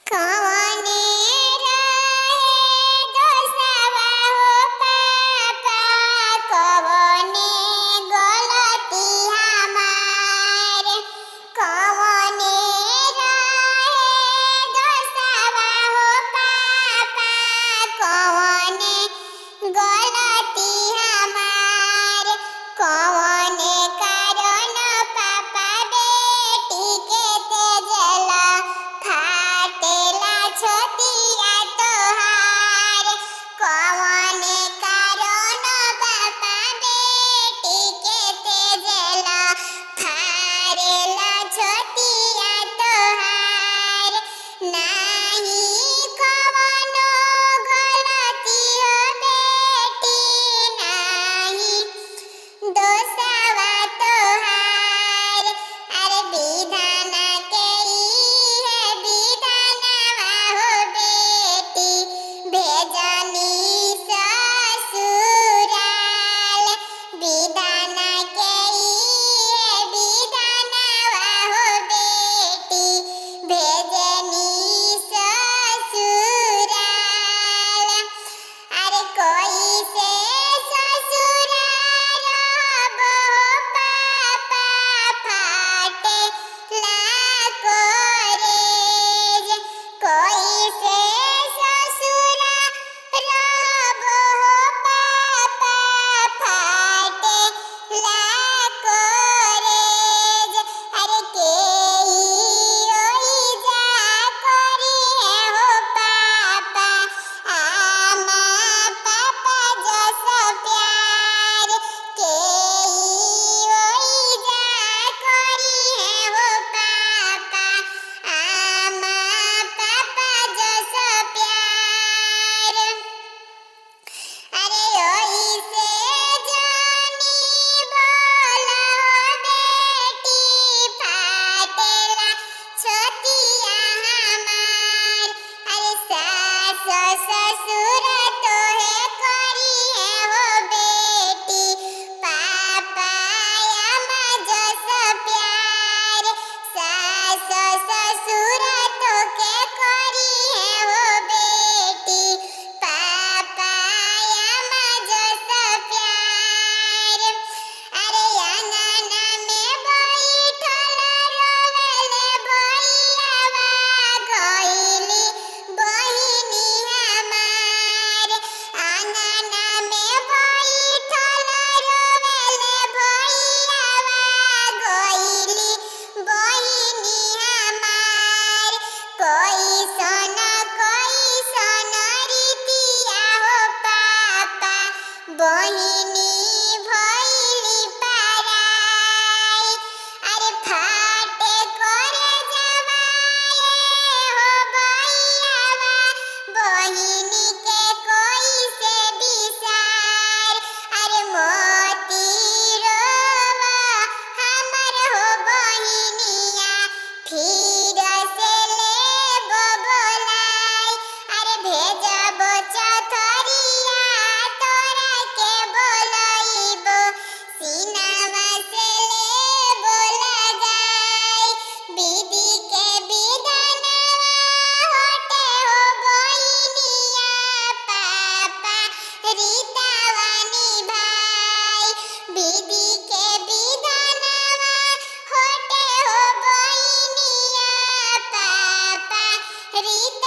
कवने रहे दोसवा हो पापा, कवने गलती हमार। कवने रहे दोसवा हो पापा, कवने गलती हमार। कवने कारण पापा बेटी के तेजला फाटेला छतिया तोहार। कवने कारण पापा बेटी के तेजला फाड़ेला छतिया तोहार। नाही कवनो गलती हो बेटी, नाही दोसवा तोहार। अरे विधान के इहे विधानवा हो बेटी, भेजनी ससुराल। विधान के इहे विधानवा हो बेटी, भेजनी ससुराल। अरे कोई से ससुराल रहबो पापा, फाटेला कॉलेज। कोई से ससुराल रहबो पापा, फाटेला कॉलेज। अरे केही ओइजा करिहे हो पापा, आमा पापा जस प्यार। केही ओइजा करिहे हो पापा, आमा पापा जस प्यार। अरे ओइसे जानी बोला हो बेटी, फाटेला छतिया हमार। अरे सास ससुर तोहे करिहे हो बेटी, पापा आमा जस प्यार। सास ससुर तोके करिहे हो बेटी, पापा आमा जस प्यार। अरे अंगना में बैठल रोवेले बइयावा, गइली बहिनी हमार। अंगना में बैठल रोवेले बइयावा, गइली बहिनी हमार। कैसन कैसन रीतिया हो पापा, बहिनी भइली पराई। अरे फाटे करे जवाए हो बइयावा, बहिनी के कैसे बिसार। अरे मोती रोवा हमर हो बहिनिया, फिर से लेबो बोलाई। अरे भेजबो चथरिया तोरा के बोलइबो, सीनावा से लेबो लगाई। विधि के विधानवा होटे हो बहिनिया, पापा रीतावा निभाई। विधि के विधानवा होटे हो बहिनिया, पापा रीता